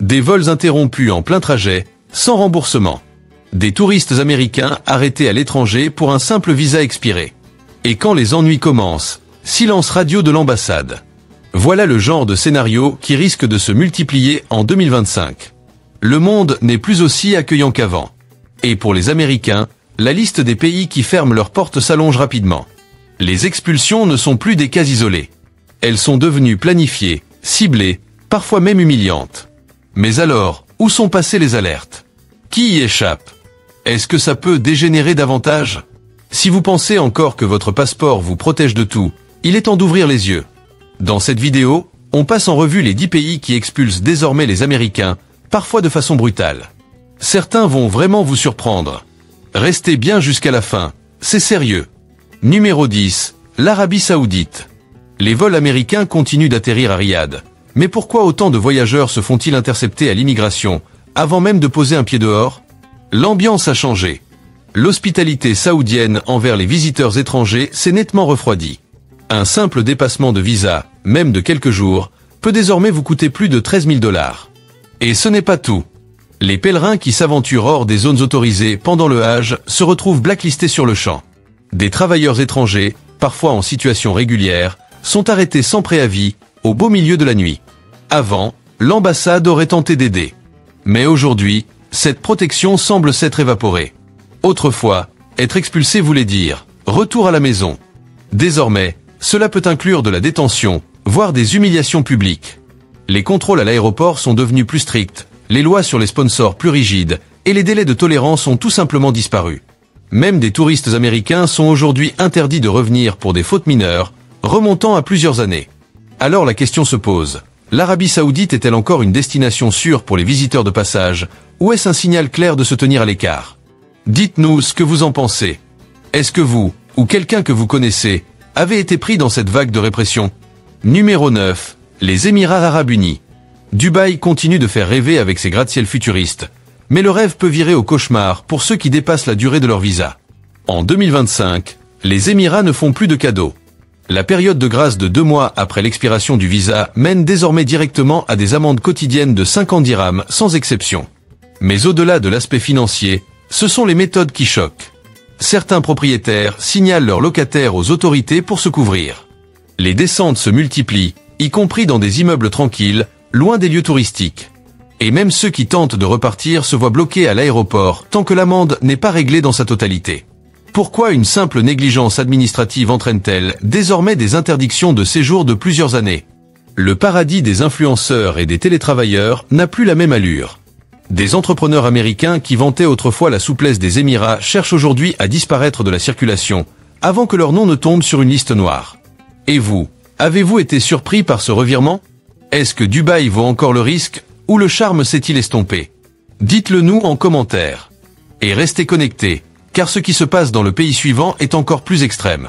Des vols interrompus en plein trajet, sans remboursement. Des touristes américains arrêtés à l'étranger pour un simple visa expiré. Et quand les ennuis commencent, silence radio de l'ambassade. Voilà le genre de scénario qui risque de se multiplier en 2025. Le monde n'est plus aussi accueillant qu'avant. Et pour les Américains, la liste des pays qui ferment leurs portes s'allonge rapidement. Les expulsions ne sont plus des cas isolés. Elles sont devenues planifiées, ciblées, parfois même humiliantes. Mais alors, où sont passées les alertes? Qui y échappe? Est-ce que ça peut dégénérer davantage? Si vous pensez encore que votre passeport vous protège de tout, il est temps d'ouvrir les yeux. Dans cette vidéo, on passe en revue les 10 pays qui expulsent désormais les Américains, parfois de façon brutale. Certains vont vraiment vous surprendre. Restez bien jusqu'à la fin, c'est sérieux. Numéro 10, l'Arabie Saoudite. Les vols américains continuent d'atterrir à Riyad. Mais pourquoi autant de voyageurs se font-ils intercepter à l'immigration, avant même de poser un pied dehors? L'ambiance a changé. L'hospitalité saoudienne envers les visiteurs étrangers s'est nettement refroidie. Un simple dépassement de visa, même de quelques jours, peut désormais vous coûter plus de 13 000 $. Et ce n'est pas tout. Les pèlerins qui s'aventurent hors des zones autorisées pendant le Hajj se retrouvent blacklistés sur le champ. Des travailleurs étrangers, parfois en situation régulière, sont arrêtés sans préavis, au beau milieu de la nuit. Avant, l'ambassade aurait tenté d'aider. Mais aujourd'hui, cette protection semble s'être évaporée. Autrefois, être expulsé voulait dire « retour à la maison ». Désormais, cela peut inclure de la détention, voire des humiliations publiques. Les contrôles à l'aéroport sont devenus plus stricts, les lois sur les sponsors plus rigides, et les délais de tolérance ont tout simplement disparu. Même des touristes américains sont aujourd'hui interdits de revenir pour des fautes mineures, remontant à plusieurs années. Alors la question se pose, l'Arabie Saoudite est-elle encore une destination sûre pour les visiteurs de passage, ou est-ce un signal clair de se tenir à l'écart? Dites-nous ce que vous en pensez. Est-ce que vous, ou quelqu'un que vous connaissez, avez été pris dans cette vague de répression? Numéro 9, les Émirats Arabes Unis. Dubaï continue de faire rêver avec ses gratte-ciel futuristes, mais le rêve peut virer au cauchemar pour ceux qui dépassent la durée de leur visa. En 2025, les Émirats ne font plus de cadeaux. La période de grâce de 2 mois après l'expiration du visa mène désormais directement à des amendes quotidiennes de 50 dirhams sans exception. Mais au-delà de l'aspect financier, ce sont les méthodes qui choquent. Certains propriétaires signalent leurs locataires aux autorités pour se couvrir. Les descentes se multiplient, y compris dans des immeubles tranquilles, loin des lieux touristiques. Et même ceux qui tentent de repartir se voient bloqués à l'aéroport tant que l'amende n'est pas réglée dans sa totalité. Pourquoi une simple négligence administrative entraîne-t-elle désormais des interdictions de séjour de plusieurs années? Le paradis des influenceurs et des télétravailleurs n'a plus la même allure. Des entrepreneurs américains qui vantaient autrefois la souplesse des Émirats cherchent aujourd'hui à disparaître de la circulation, avant que leur nom ne tombe sur une liste noire. Et vous, avez-vous été surpris par ce revirement? Est-ce que Dubaï vaut encore le risque, ou le charme s'est-il estompé? Dites-le nous en commentaire. Et restez connectés, car ce qui se passe dans le pays suivant est encore plus extrême.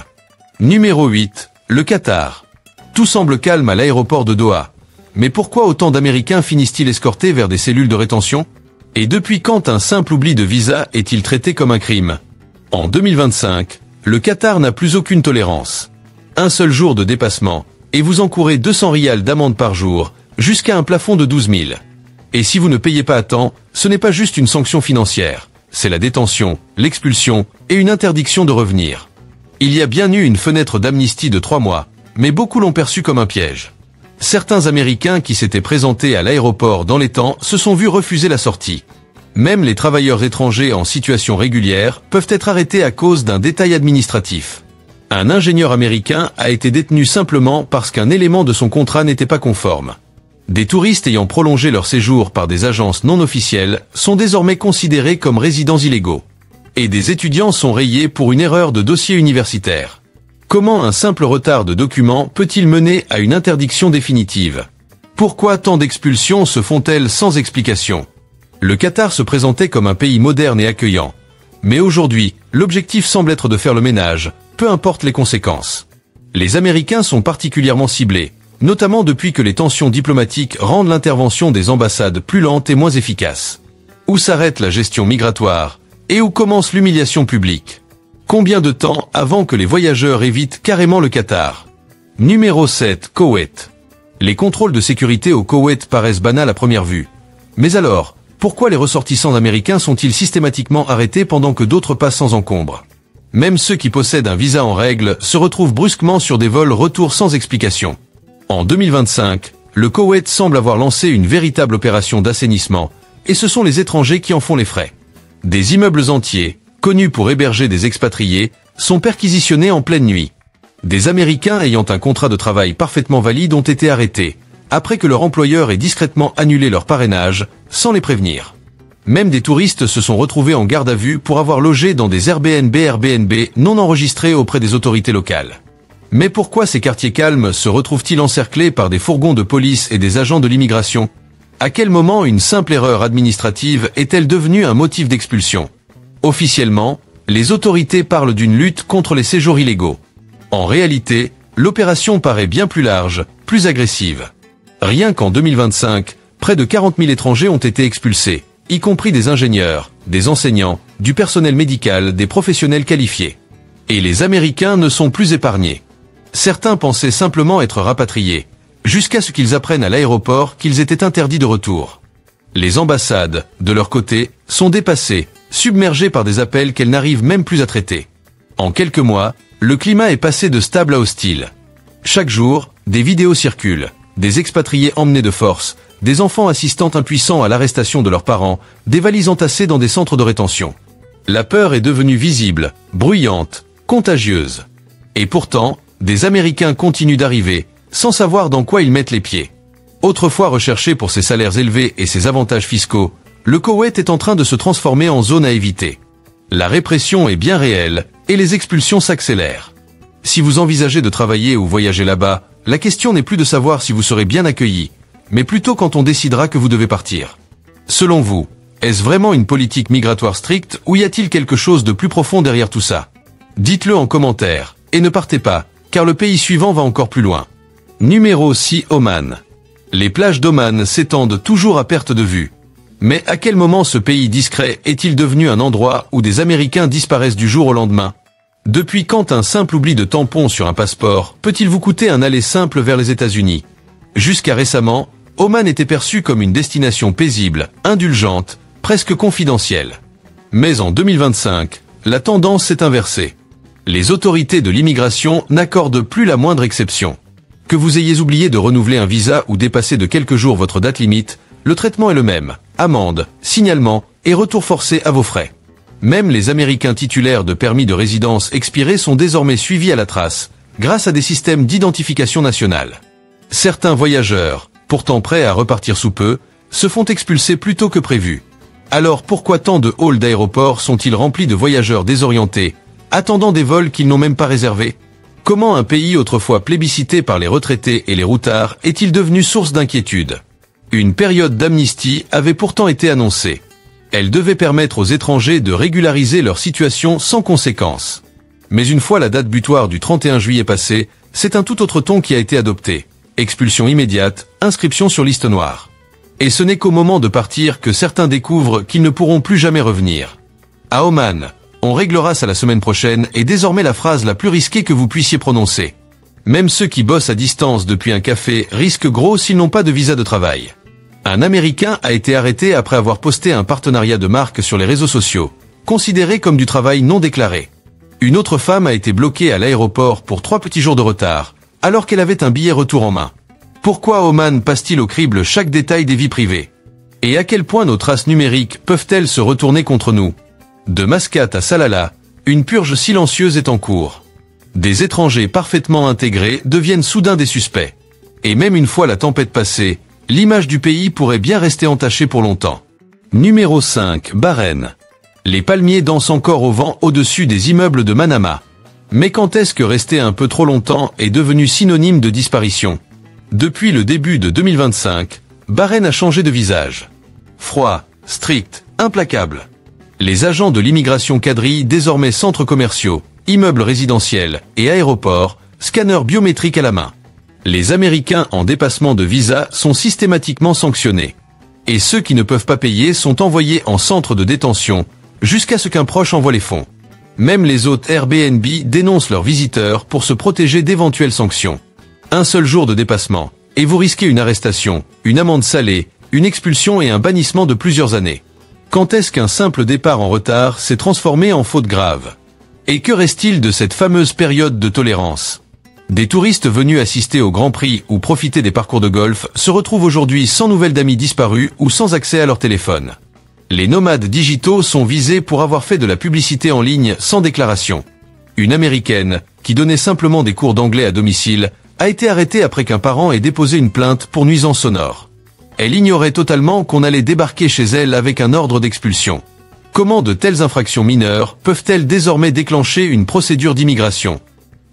Numéro 8, le Qatar. Tout semble calme à l'aéroport de Doha. Mais pourquoi autant d'Américains finissent-ils escortés vers des cellules de rétention? Et depuis quand un simple oubli de visa est-il traité comme un crime? En 2025, le Qatar n'a plus aucune tolérance. Un seul jour de dépassement, et vous encourez 200 rials d'amende par jour, jusqu'à un plafond de 12 000. Et si vous ne payez pas à temps, ce n'est pas juste une sanction financière, c'est la détention, l'expulsion et une interdiction de revenir. Il y a bien eu une fenêtre d'amnistie de 3 mois, mais beaucoup l'ont perçu comme un piège. Certains Américains qui s'étaient présentés à l'aéroport dans les temps se sont vus refuser la sortie. Même les travailleurs étrangers en situation régulière peuvent être arrêtés à cause d'un détail administratif. Un ingénieur américain a été détenu simplement parce qu'un élément de son contrat n'était pas conforme. Des touristes ayant prolongé leur séjour par des agences non officielles sont désormais considérés comme résidents illégaux. Et des étudiants sont rayés pour une erreur de dossier universitaire. Comment un simple retard de documents peut-il mener à une interdiction définitive? Pourquoi tant d'expulsions se font-elles sans explication? Le Qatar se présentait comme un pays moderne et accueillant. Mais aujourd'hui, l'objectif semble être de faire le ménage, peu importe les conséquences. Les Américains sont particulièrement ciblés, notamment depuis que les tensions diplomatiques rendent l'intervention des ambassades plus lente et moins efficace. Où s'arrête la gestion migratoire? Et où commence l'humiliation publique? Combien de temps avant que les voyageurs évitent carrément le Qatar? Numéro 7, Koweït. Les contrôles de sécurité au Koweït paraissent banals à première vue. Mais alors, pourquoi les ressortissants américains sont-ils systématiquement arrêtés pendant que d'autres passent sans encombre? Même ceux qui possèdent un visa en règle se retrouvent brusquement sur des vols retour sans explication. En 2025, le Koweït semble avoir lancé une véritable opération d'assainissement, et ce sont les étrangers qui en font les frais. Des immeubles entiers, connus pour héberger des expatriés, sont perquisitionnés en pleine nuit. Des Américains ayant un contrat de travail parfaitement valide ont été arrêtés, après que leur employeur ait discrètement annulé leur parrainage, sans les prévenir. Même des touristes se sont retrouvés en garde à vue pour avoir logé dans des Airbnb non enregistrés auprès des autorités locales. Mais pourquoi ces quartiers calmes se retrouvent-ils encerclés par des fourgons de police et des agents de l'immigration? À quel moment une simple erreur administrative est-elle devenue un motif d'expulsion? Officiellement, les autorités parlent d'une lutte contre les séjours illégaux. En réalité, l'opération paraît bien plus large, plus agressive. Rien qu'en 2025, près de 40 000 étrangers ont été expulsés, y compris des ingénieurs, des enseignants, du personnel médical, des professionnels qualifiés. Et les Américains ne sont plus épargnés. Certains pensaient simplement être rapatriés, jusqu'à ce qu'ils apprennent à l'aéroport qu'ils étaient interdits de retour. Les ambassades, de leur côté, sont dépassées, submergées par des appels qu'elles n'arrivent même plus à traiter. En quelques mois, le climat est passé de stable à hostile. Chaque jour, des vidéos circulent, des expatriés emmenés de force, des enfants assistant impuissants à l'arrestation de leurs parents, des valises entassées dans des centres de rétention. La peur est devenue visible, bruyante, contagieuse. Et pourtant, des Américains continuent d'arriver, sans savoir dans quoi ils mettent les pieds. Autrefois recherché pour ses salaires élevés et ses avantages fiscaux, le Koweït est en train de se transformer en zone à éviter. La répression est bien réelle, et les expulsions s'accélèrent. Si vous envisagez de travailler ou voyager là-bas, la question n'est plus de savoir si vous serez bien accueilli, mais plutôt quand on décidera que vous devez partir. Selon vous, est-ce vraiment une politique migratoire stricte ou y a-t-il quelque chose de plus profond derrière tout ça? Dites-le en commentaire, et ne partez pas, car le pays suivant va encore plus loin. Numéro 6, Oman. Les plages d'Oman s'étendent toujours à perte de vue. Mais à quel moment ce pays discret est-il devenu un endroit où des Américains disparaissent du jour au lendemain? Depuis quand un simple oubli de tampon sur un passeport peut-il vous coûter un aller simple vers les États-Unis? Jusqu'à récemment, Oman était perçu comme une destination paisible, indulgente, presque confidentielle. Mais en 2025, la tendance s'est inversée. Les autorités de l'immigration n'accordent plus la moindre exception. Que vous ayez oublié de renouveler un visa ou dépassé de quelques jours votre date limite, le traitement est le même, amende, signalement et retour forcé à vos frais. Même les Américains titulaires de permis de résidence expirés sont désormais suivis à la trace, grâce à des systèmes d'identification nationale. Certains voyageurs, pourtant prêts à repartir sous peu, se font expulser plus tôt que prévu. Alors pourquoi tant de halls d'aéroports sont-ils remplis de voyageurs désorientés, attendant des vols qu'ils n'ont même pas réservés? Comment un pays autrefois plébiscité par les retraités et les routards est-il devenu source d'inquiétude? Une période d'amnistie avait pourtant été annoncée. Elle devait permettre aux étrangers de régulariser leur situation sans conséquence. Mais une fois la date butoir du 31 juillet passée, c'est un tout autre ton qui a été adopté. Expulsion immédiate, inscription sur liste noire. Et ce n'est qu'au moment de partir que certains découvrent qu'ils ne pourront plus jamais revenir. À Oman, on réglera ça la semaine prochaine est désormais la phrase la plus risquée que vous puissiez prononcer. Même ceux qui bossent à distance depuis un café risquent gros s'ils n'ont pas de visa de travail. Un Américain a été arrêté après avoir posté un partenariat de marque sur les réseaux sociaux, considéré comme du travail non déclaré. Une autre femme a été bloquée à l'aéroport pour 3 petits jours de retard, alors qu'elle avait un billet retour en main. Pourquoi Oman passe-t-il au crible chaque détail des vies privées? Et à quel point nos traces numériques peuvent-elles se retourner contre nous? De Mascate à Salalah, une purge silencieuse est en cours. Des étrangers parfaitement intégrés deviennent soudain des suspects. Et même une fois la tempête passée, l'image du pays pourrait bien rester entachée pour longtemps. Numéro 5, Bahreïn. Les palmiers dansent encore au vent au-dessus des immeubles de Manama. Mais quand est-ce que rester un peu trop longtemps est devenu synonyme de disparition? Depuis le début de 2025, Bahreïn a changé de visage. Froid, strict, implacable. Les agents de l'immigration quadrillent désormais centres commerciaux, immeubles résidentiels et aéroports, scanners biométriques à la main. Les Américains en dépassement de visa sont systématiquement sanctionnés. Et ceux qui ne peuvent pas payer sont envoyés en centre de détention, jusqu'à ce qu'un proche envoie les fonds. Même les hôtes Airbnb dénoncent leurs visiteurs pour se protéger d'éventuelles sanctions. Un seul jour de dépassement, et vous risquez une arrestation, une amende salée, une expulsion et un bannissement de plusieurs années. Quand est-ce qu'un simple départ en retard s'est transformé en faute grave? Et que reste-t-il de cette fameuse période de tolérance? Des touristes venus assister au Grand Prix ou profiter des parcours de golf se retrouvent aujourd'hui sans nouvelles d'amis disparus ou sans accès à leur téléphone. Les nomades digitaux sont visés pour avoir fait de la publicité en ligne sans déclaration. Une Américaine, qui donnait simplement des cours d'anglais à domicile, a été arrêtée après qu'un parent ait déposé une plainte pour nuisance sonore. Elle ignorait totalement qu'on allait débarquer chez elle avec un ordre d'expulsion. Comment de telles infractions mineures peuvent-elles désormais déclencher une procédure d'immigration?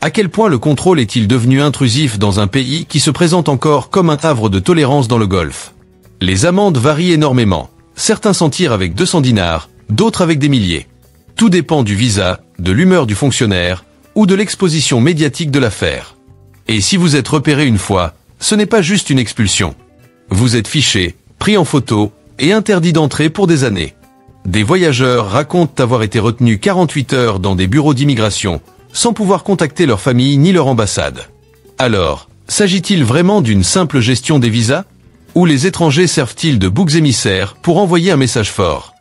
À quel point le contrôle est-il devenu intrusif dans un pays qui se présente encore comme un havre de tolérance dans le Golfe? Les amendes varient énormément. Certains s'en tirent avec 200 dinars, d'autres avec des milliers. Tout dépend du visa, de l'humeur du fonctionnaire ou de l'exposition médiatique de l'affaire. Et si vous êtes repéré une fois, ce n'est pas juste une expulsion. Vous êtes fiché, pris en photo et interdit d'entrer pour des années. Des voyageurs racontent avoir été retenus 48 heures dans des bureaux d'immigration, sans pouvoir contacter leur famille ni leur ambassade. Alors, s'agit-il vraiment d'une simple gestion des visas? Ou les étrangers servent-ils de boucs émissaires pour envoyer un message fort?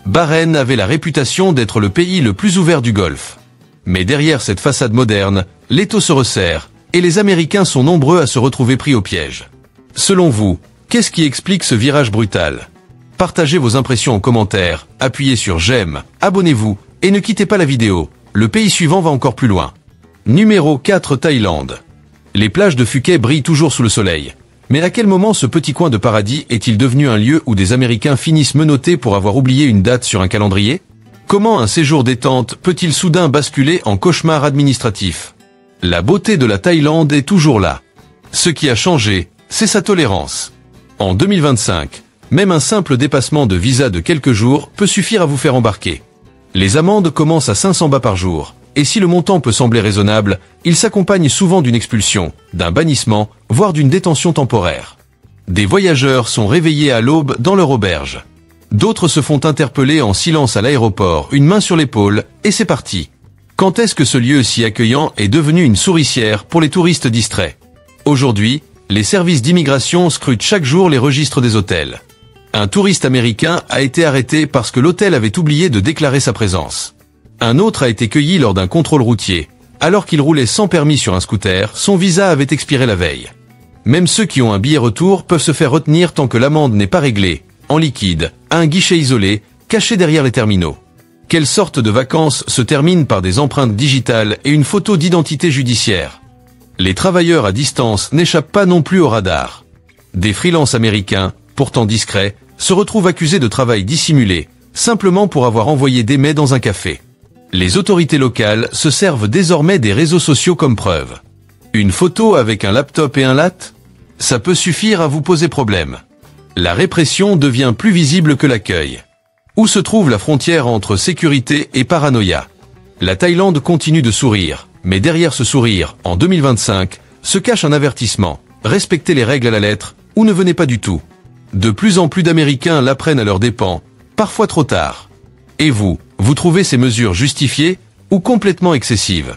Bahreïn avait la réputation d'être le pays le plus ouvert du Golfe. Mais derrière cette façade moderne, l'étau se resserre, et les Américains sont nombreux à se retrouver pris au piège. Selon vous, qu'est-ce qui explique ce virage brutal? Partagez vos impressions en commentaire, appuyez sur j'aime, abonnez-vous, et ne quittez pas la vidéo. Le pays suivant va encore plus loin. Numéro 4, Thaïlande. Les plages de Phuket brillent toujours sous le soleil. Mais à quel moment ce petit coin de paradis est-il devenu un lieu où des Américains finissent menottés pour avoir oublié une date sur un calendrier? Comment un séjour détente peut-il soudain basculer en cauchemar administratif? La beauté de la Thaïlande est toujours là. Ce qui a changé, c'est sa tolérance. En 2025, même un simple dépassement de visa de quelques jours peut suffire à vous faire embarquer. Les amendes commencent à 500 bahts par jour, et si le montant peut sembler raisonnable, il s'accompagne souvent d'une expulsion, d'un bannissement, voire d'une détention temporaire. Des voyageurs sont réveillés à l'aube dans leur auberge. D'autres se font interpeller en silence à l'aéroport, une main sur l'épaule, et c'est parti. Quand est-ce que ce lieu si accueillant est devenu une souricière pour les touristes distraits? Aujourd'hui, les services d'immigration scrutent chaque jour les registres des hôtels. Un touriste américain a été arrêté parce que l'hôtel avait oublié de déclarer sa présence. Un autre a été cueilli lors d'un contrôle routier. Alors qu'il roulait sans permis sur un scooter, son visa avait expiré la veille. Même ceux qui ont un billet retour peuvent se faire retenir tant que l'amende n'est pas réglée, en liquide, à un guichet isolé, caché derrière les terminaux. Quelle sorte de vacances se termine par des empreintes digitales et une photo d'identité judiciaire? Les travailleurs à distance n'échappent pas non plus au radar. Des freelances américains, pourtant discrets, se retrouvent accusés de travail dissimulé, simplement pour avoir envoyé des mets dans un café. Les autorités locales se servent désormais des réseaux sociaux comme preuve. Une photo avec un laptop et un latte? Ça peut suffire à vous poser problème. La répression devient plus visible que l'accueil. Où se trouve la frontière entre sécurité et paranoïa? La Thaïlande continue de sourire, mais derrière ce sourire, en 2025, se cache un avertissement. Respectez les règles à la lettre, ou ne venez pas du tout. De plus en plus d'Américains l'apprennent à leurs dépens, parfois trop tard. Et vous trouvez ces mesures justifiées ou complètement excessives?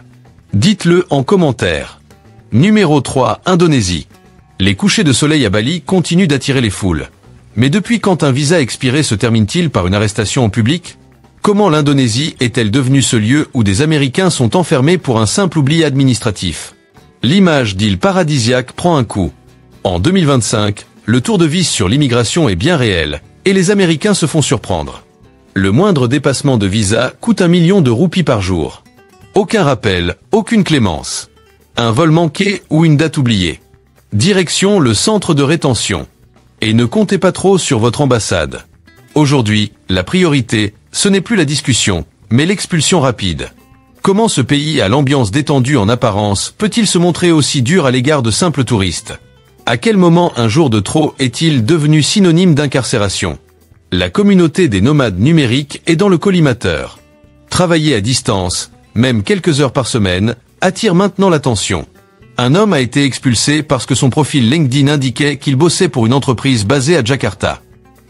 Dites-le en commentaire. Numéro 3, Indonésie. Les couchers de soleil à Bali continuent d'attirer les foules. Mais depuis quand un visa expiré se termine-t-il par une arrestation en public? Comment l'Indonésie est-elle devenue ce lieu où des Américains sont enfermés pour un simple oubli administratif? L'image d'île paradisiaque prend un coup. En 2025, le tour de vis sur l'immigration est bien réel, et les Américains se font surprendre. Le moindre dépassement de visa coûte 1 million de roupies par jour. Aucun rappel, aucune clémence. Un vol manqué ou une date oubliée. Direction le centre de rétention. Et ne comptez pas trop sur votre ambassade. Aujourd'hui, la priorité, ce n'est plus la discussion, mais l'expulsion rapide. Comment ce pays à l'ambiance détendue en apparence peut-il se montrer aussi dur à l'égard de simples touristes? À quel moment un jour de trop est-il devenu synonyme d'incarcération? La communauté des nomades numériques est dans le collimateur. Travailler à distance, même quelques heures par semaine, attire maintenant l'attention. Un homme a été expulsé parce que son profil LinkedIn indiquait qu'il bossait pour une entreprise basée à Jakarta.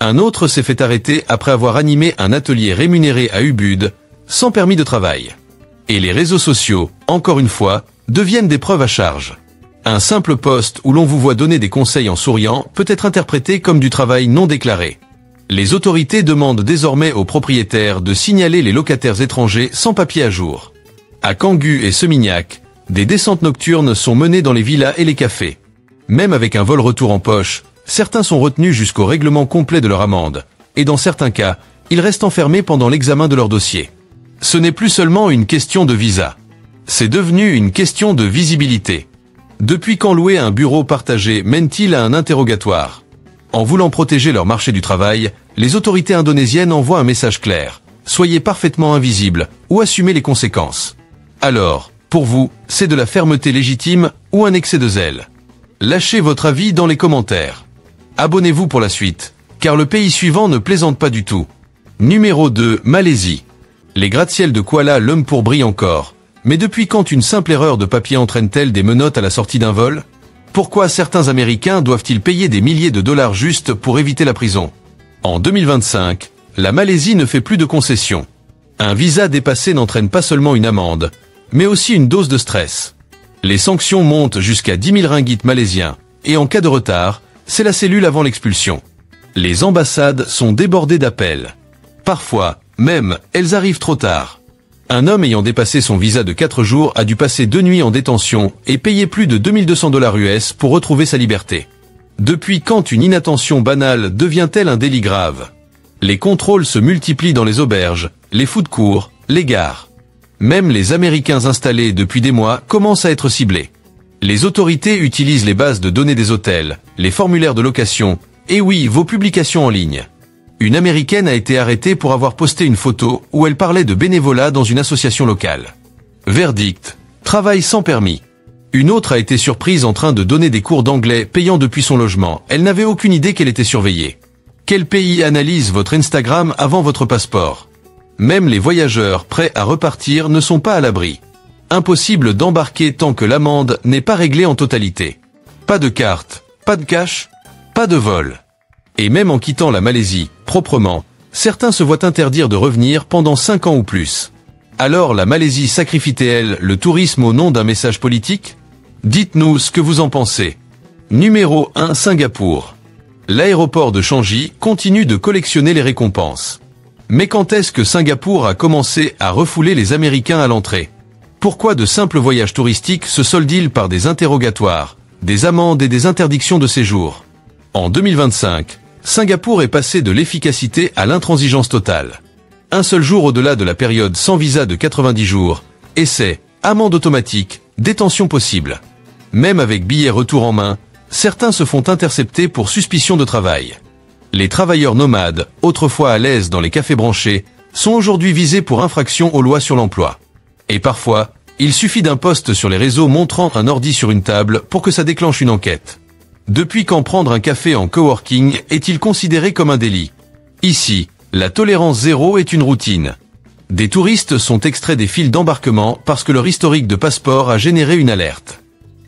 Un autre s'est fait arrêter après avoir animé un atelier rémunéré à Ubud, sans permis de travail. Et les réseaux sociaux, encore une fois, deviennent des preuves à charge. Un simple post où l'on vous voit donner des conseils en souriant peut être interprété comme du travail non déclaré. Les autorités demandent désormais aux propriétaires de signaler les locataires étrangers sans papier à jour. À Cangu et Semignac, des descentes nocturnes sont menées dans les villas et les cafés. Même avec un vol-retour en poche, certains sont retenus jusqu'au règlement complet de leur amende, et dans certains cas, ils restent enfermés pendant l'examen de leur dossier. Ce n'est plus seulement une question de visa. C'est devenu une question de visibilité. Depuis quand louer un bureau partagé mène-t-il à un interrogatoire ? En voulant protéger leur marché du travail, les autorités indonésiennes envoient un message clair. Soyez parfaitement invisibles ou assumez les conséquences. Alors, pour vous, c'est de la fermeté légitime ou un excès de zèle ? Lâchez votre avis dans les commentaires. Abonnez-vous pour la suite, car le pays suivant ne plaisante pas du tout. Numéro 2, Malaisie. Les gratte-ciel de Kuala Lumpur brillent encore. Mais depuis quand une simple erreur de papier entraîne-t-elle des menottes à la sortie d'un vol ? Pourquoi certains Américains doivent-ils payer des milliers de dollars juste pour éviter la prison ? En 2025, la Malaisie ne fait plus de concessions. Un visa dépassé n'entraîne pas seulement une amende, mais aussi une dose de stress. Les sanctions montent jusqu'à 10 000 ringgit malaisiens, et en cas de retard, c'est la cellule avant l'expulsion. Les ambassades sont débordées d'appels. Parfois, même, elles arrivent trop tard. Un homme ayant dépassé son visa de 4 jours a dû passer 2 nuits en détention et payer plus de 2200 $ US pour retrouver sa liberté. Depuis quand une inattention banale devient-elle un délit grave ? Les contrôles se multiplient dans les auberges, les food courts, les gares. Même les Américains installés depuis des mois commencent à être ciblés. Les autorités utilisent les bases de données des hôtels, les formulaires de location, et oui, vos publications en ligne. Une Américaine a été arrêtée pour avoir posté une photo où elle parlait de bénévolat dans une association locale. Verdict, travail sans permis. Une autre a été surprise en train de donner des cours d'anglais payant depuis son logement. Elle n'avait aucune idée qu'elle était surveillée. Quel pays analyse votre Instagram avant votre passeport ? Même les voyageurs prêts à repartir ne sont pas à l'abri. Impossible d'embarquer tant que l'amende n'est pas réglée en totalité. Pas de carte, pas de cash, pas de vol. Et même en quittant la Malaisie, proprement, certains se voient interdire de revenir pendant 5 ans ou plus. Alors la Malaisie sacrifie-t-elle le tourisme au nom d'un message politique ? Dites-nous ce que vous en pensez. Numéro 1, Singapour. L'aéroport de Changi continue de collectionner les récompenses. Mais quand est-ce que Singapour a commencé à refouler les Américains à l'entrée ? Pourquoi de simples voyages touristiques se soldent-ils par des interrogatoires, des amendes et des interdictions de séjour ? En 2025, Singapour est passé de l'efficacité à l'intransigeance totale. Un seul jour au-delà de la période sans visa de 90 jours, et c'est amende automatique, détention possible. Même avec billet retour en main, certains se font intercepter pour suspicion de travail. Les travailleurs nomades, autrefois à l'aise dans les cafés branchés, sont aujourd'hui visés pour infraction aux lois sur l'emploi. Et parfois, il suffit d'un post sur les réseaux montrant un ordi sur une table pour que ça déclenche une enquête. Depuis quand prendre un café en coworking est-il considéré comme un délit ? Ici, la tolérance zéro est une routine. Des touristes sont extraits des files d'embarquement parce que leur historique de passeport a généré une alerte.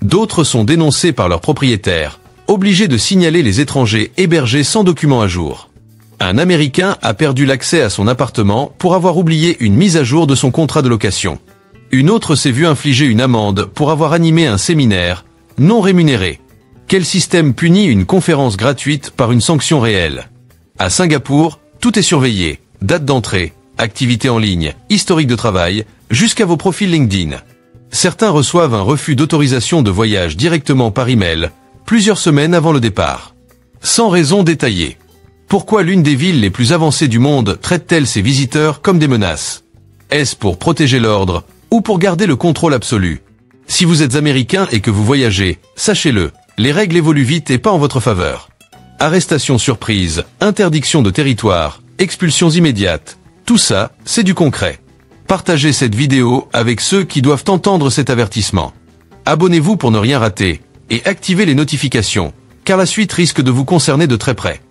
D'autres sont dénoncés par leurs propriétaires, obligés de signaler les étrangers hébergés sans documents à jour. Un Américain a perdu l'accès à son appartement pour avoir oublié une mise à jour de son contrat de location. Une autre s'est vue infliger une amende pour avoir animé un séminaire non rémunéré. Quel système punit une conférence gratuite par une sanction réelle ? À Singapour, tout est surveillé, date d'entrée, activité en ligne, historique de travail, jusqu'à vos profils LinkedIn. Certains reçoivent un refus d'autorisation de voyage directement par email, plusieurs semaines avant le départ. Sans raison détaillée. Pourquoi l'une des villes les plus avancées du monde traite-t-elle ses visiteurs comme des menaces ? Est-ce pour protéger l'ordre ou pour garder le contrôle absolu ? Si vous êtes américain et que vous voyagez, sachez-le. Les règles évoluent vite et pas en votre faveur. Arrestation surprise, interdiction de territoire, expulsions immédiates, tout ça, c'est du concret. Partagez cette vidéo avec ceux qui doivent entendre cet avertissement. Abonnez-vous pour ne rien rater, et activez les notifications, car la suite risque de vous concerner de très près.